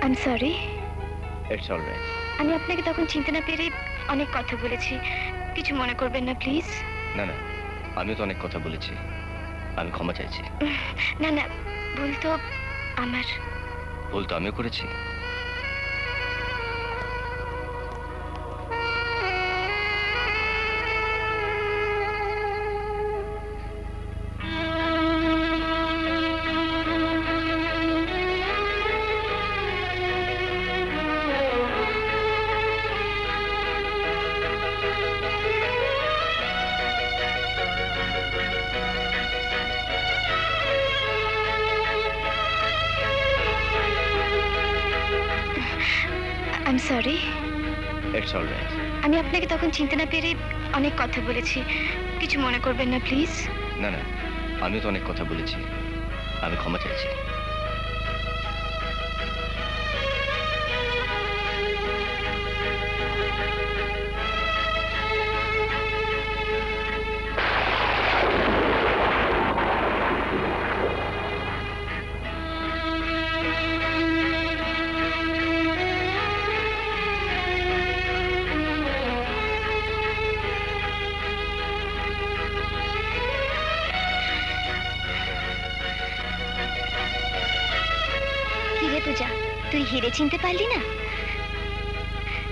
I am sorry. It's alright. আমি আপনাকে তখন চিনতে না পেরে অনেক কথা বলেছি, কিছু মনে করবেন না প্লিজ। না না, আমিও তো অনেক কথা বলেছি, আমি ক্ষমা চাইছি। না না, ভুল তো আমার। ভুল তো আমিও করেছি। I am sorry. It's alright. আমি আপনাকে তখন চিনতে না পেরে অনেক কথা বলেছি, কিছু মনে করবেন না প্লিজ। না না, আমিও তো অনেক কথা বলেছি, আমি ক্ষমা চাইছি। কিরে পূজা, তুই হিরে চিনতে পারলি না?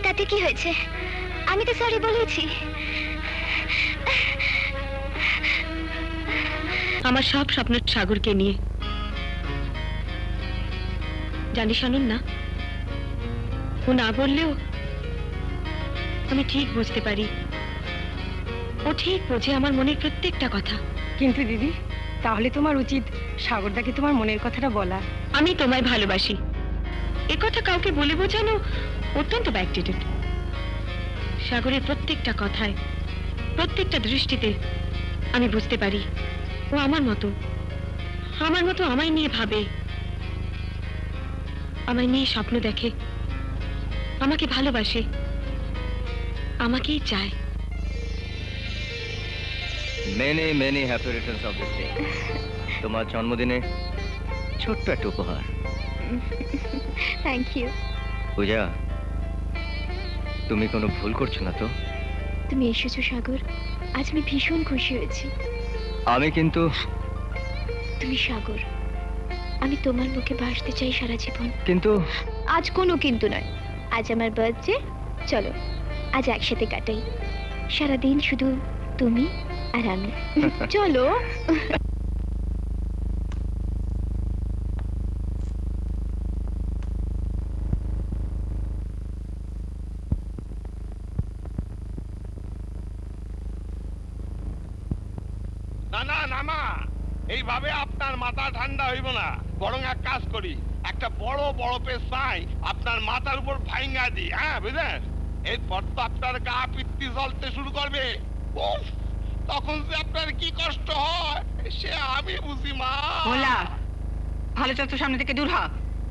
তাতে কি হয়েছে? আমি তো সরি বলেছি। আমার সব স্বপ্ন সাগরকে নিয়ে। জানিস আনন্দ না, ও না বললেও আমি ঠিক বুঝতে পারি, ও ঠিক বোঝে আমার মনের প্রত্যেকটা কথা। কিন্তু দিদি, তাহলে তোমার উচিত সাগরদাকে তোমার মনের কথাটা বলা। আমি তোমায় ভালোবাসি এ কথা কাউকে বলে বোঝানো অত্যন্ত ব্যাকডেটেড। সাগরের প্রত্যেকটা কথায়, প্রত্যেকটা দৃষ্টিতে আমি বুঝতে পারি ও আমার মতো আমায় নিয়ে ভাবে, আমায় নিয়ে স্বপ্ন দেখে, আমাকে ভালোবাসে, আমাকেই চায়। Many many happy Returns of this day. তোমার জন্মদিনে ছোট্ট একটা উপহার। Thank you. পূজা, তুমি কোনো ভুল করছো না তো? তুমি এসেছো সাগর, আজ আমি ভীষণ খুশি হয়েছি। আমি কিন্তু তুমি সাগর, আমি তোমার মুখে ভাসতে চাই সারা জীবন। কিন্তু আজ কোনো কিন্তু নয়, আজ আমার বার্থডে, চলো আজ একসাথে কাটাই সারাদিন, শুধু তুমি আর আমি। চলো। না না নামা, এইভাবে আপনার মাথা ঠান্ডা হইব না। বরং এক কাজ করি, একটা বড় বরফের ছাই আপনার মাথার উপর ভাঙা দিই, হ্যাঁ বুঝলেন? এরপর তো আপনার গা পিত্তি জ্বলতে শুরু করবে। উফ, তখন যে আপনার কি কষ্ট হয় সে আমি বুঝি মা। ভোলা, ভালো চত্ব সামনে থেকে দূর হ,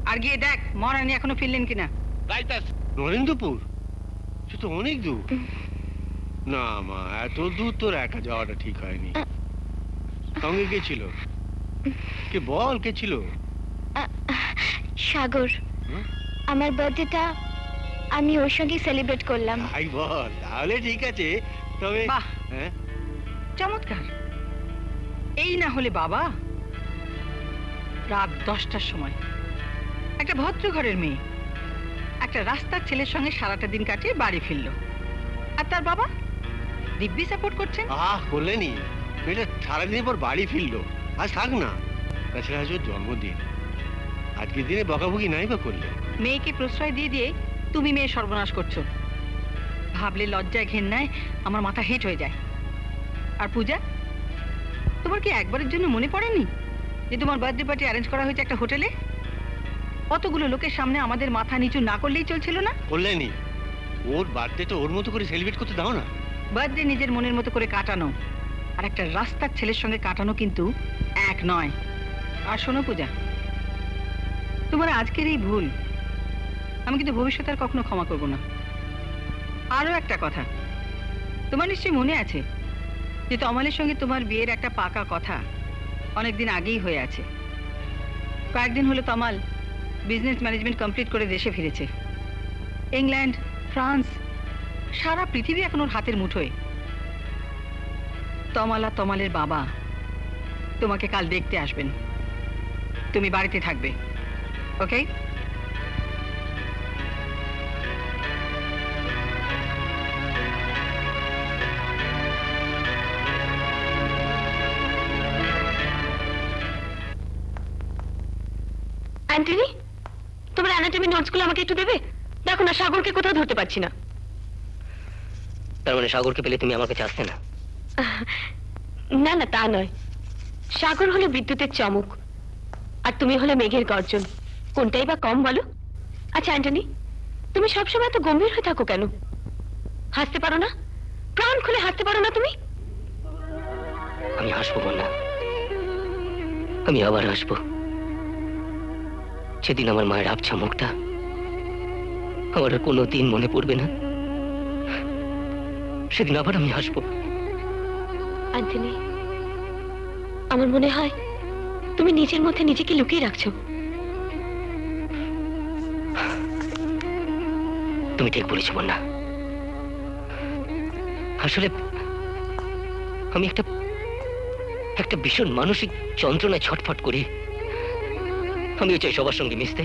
আর গিয়ে দেখ মহারানী এখনো ফিরলেন কিনা। যাইতাছি। নরেন্দ্রপুর? সে তো অনেক দূর। না মা, এত দূর তোর একা যাওয়াটা ঠিক হয়নি। সঙ্গে কে ছিল? কে বল, কে ছিল? সাগর, হুম? আমার বার্থডেটা আমি ওর সঙ্গে সেলিব্রেট করলাম। তাই বল, তাহলে ঠিক আছে। তবে বাহ, হ্যাঁ, চমৎকার। এই না হলে বাবা, রাত 10টার সময় একটা ভদ্র ঘরের মেয়ে একটা রাস্তার ছেলের সঙ্গে সারাটা দিন কাটিয়ে বাড়ি ফিরলো, আর তার বাবা দিব্যি সাপোর্ট করছেন। করলেনি। মেয়েটা সারাদিন পর বাড়ি ফিরলো, আজ থাক না। তাছাড়া আজ ওর জন্মদিন, আজকের দিনে বকাবকি নাই বা করলে। মেয়েকে প্রশ্রয় দিয়ে দিয়ে তুমি মেয়ে সর্বনাশ করছো। ভাবলে লজ্জায় ঘেন্নায় আমার মাথা হেঁট হয়ে যায়। আর পূজা, তোমার কি একবারের জন্য মনে পড়েনি যে তোমার বার্থডে পার্টি অ্যারেঞ্জ করা হয়েছে একটা হোটেলে? অতগুলো লোকের সামনে আমাদের মাথা নিচু না করলেই চলছিল না? করলেনি। ওর বার্থডেটা ওর মতো করে সেলিব্রেট করতে দাও না। বার্থডে নিজের মনের মতো করে কাটানো আর একটা রাস্তার ছেলের সঙ্গে কাটানো কিন্তু এক নয়। আর শোনো পূজা, তোমার আজকের এই ভুল আমি কিন্তু ভবিষ্যতে আর কখনো ক্ষমা করব না। আরো একটা কথা, তোমার নিশ্চয়ই মনে আছে যে তমালের সঙ্গে তোমার বিয়ের একটা পাকা কথা অনেকদিন আগেই হয়ে আছে। কয়েকদিন হলো তমাল বিজনেস ম্যানেজমেন্ট কমপ্লিট করে দেশে ফিরেছে। ইংল্যান্ড, ফ্রান্স, সারা পৃথিবী এখন ওর হাতের মুঠোয়। তমালা, তমালের বাবা তোমাকে কাল দেখতে আসবেন। তুমি বাড়িতে থাকবে, ওকে? অ্যান্টনি, তোমার অ্যানাটমি নোটসগুলো আমাকে একটু দেবে? দেখো না, সাগরকে কোথাও ধরতে পারছি না। তার মানে সাগরকে পেলে তুমি আমার কাছে আসতে না? না না, তা নয়। সাগর হলো বিদ্যুতের চমক, আর তুমি হলো মেঘের গর্জন। কোনটাই বা কম বলো? আচ্ছা অ্যান্টনি, তুমি সবসময় তো গম্ভীর হয়ে থাকো কেন? হাসতে পারো না? প্রাণ খুলে হাসতে পারো না তুমি? আমি হাসবো বন্যা, আমি আবার হাসবো। সেদিন আমার মায়ের আবছা মুখটা আমার আর কোনোদিন মনে পড়বে না। সেদিন আবার আমি হাসবো। অ্যান্টনি, আমার মনে হয় তুমি নিজের মধ্যে নিজেকে লুকিয়ে রাখছো। তুমি ঠিক বলেছো বন্যা। আসলে আমি একটা ভীষণ মানসিক যন্ত্রণায় ছটফট করি। আমিও চাই সবার সঙ্গে মিশতে,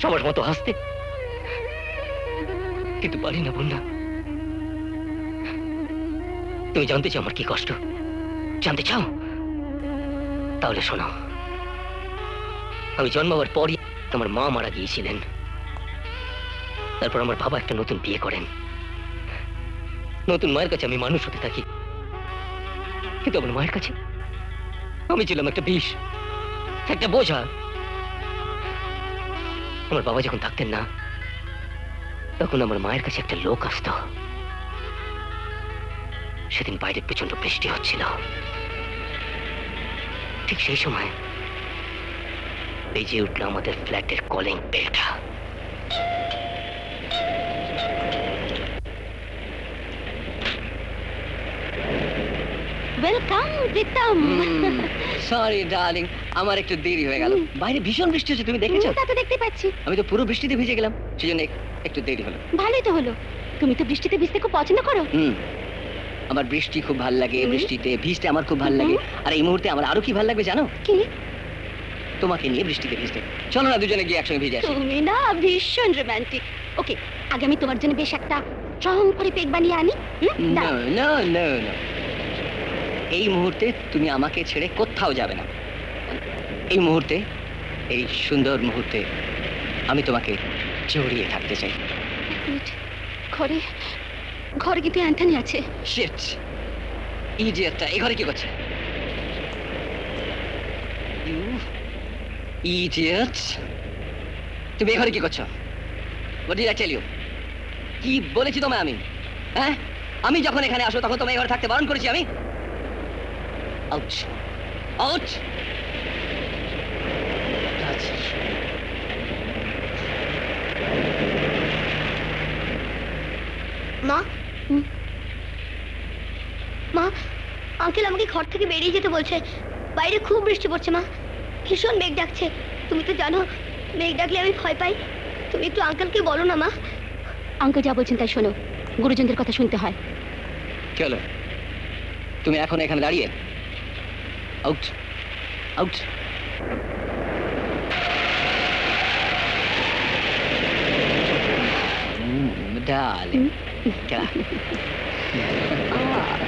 সবার মতো হাসতে, কিন্তু পারি না বন্যা। তুমি জানতে চাও আমার কি কষ্ট? জানতে চাও? তাহলে শোনো। আমি জন্মাবার পরই আমার মা মারা গিয়েছিলেন। তারপর আমার বাবা একটা নতুন বিয়ে করেন। নতুন মায়ের কাছে আমি মানুষ হতে থাকি, কিন্তু আমার মায়ের কাছে আমি ছিলাম একটা বিষ, একটা বোঝা। আমার বাবা যখন থাকতেন না, তখন আমার মায়ের কাছে একটা লোক আসতো। সেদিন বাইরে প্রচন্ড বৃষ্টি হচ্ছিল। ঠিক সেই সময় বেজে উঠলো আমাদের ফ্ল্যাটের কলিং বেলটা। ওয়েলকাম প্রীতম। সরি ডার্লিং, আমার একটু দেরি হয়ে গেল। বাইরে ভীষণ বৃষ্টি হচ্ছে, তুমি দেখেছো? তা তো দেখতে পাচ্ছি। আমি তো পুরো বৃষ্টিতে ভিজে গেলাম, সেজন্য একটু দেরি হলো। ভালোই তো হলো। তুমি তো বৃষ্টিতে ভিজতে খুব পছন্দ করো। আমার বৃষ্টি খুব ভাল লাগে, হুম। বৃষ্টিতে ভিজতে আমার খুব ভাল লাগে। আর এই মুহূর্তে আমার আরো কি ভাল লাগবে জানো? কি? তোমাকে নিয়ে বৃষ্টিতে ভিজতে। চলো না দুজনে গিয়ে একসঙ্গে ভিজে আসি। তুমি না ভীষণ রোমান্টিক। ওকে, আগে আমি তোমার জন্য বেশ একটা স্ট্রং করে পেক বানিয়ে আনি। দাও। No, no, no, no. এই মুহূর্তে তুমি আমাকে ছেড়ে কোথাও যাবে না। এই মুহূর্তে, এই সুন্দর মুহূর্তে আমি তোমাকে জড়িয়ে থাকতে চাই। এক মিনিট। ঘরে ঘরে কিন্তু অ্যান্টনি আছে। শিট, ইডিয়েটটা এই ঘরে কি করছে? ইউ ইডিয়েট, তুমি এই ঘরে কি করছো? What did I tell you? কি বলেছি তোমায় আমি? হ্যাঁ, আমি যখন এখানে আসো তখন তোমায় এই ঘরে থাকতে বারণ করেছি আমি? Out, out. মা, মা, আঙ্কেল আমাকে ঘর থেকে বেরিয়ে যেতে বলছে। বাইরে খুব বৃষ্টি পড়ছে মা, ভীষণ মেঘ ডাকছে। তুমি তো জানো মেঘ ডাকলে আমি ভয় পাই। তুমি একটু আঙ্কেলকে বলো না মা। আঙ্কেল যা বলছেন তাই শোনো, গুরুজনদের কথা শুনতে হয়। কি হলো? তুমি এখন এখানে দাঁড়িয়ে? Out, out. Darling. Come on.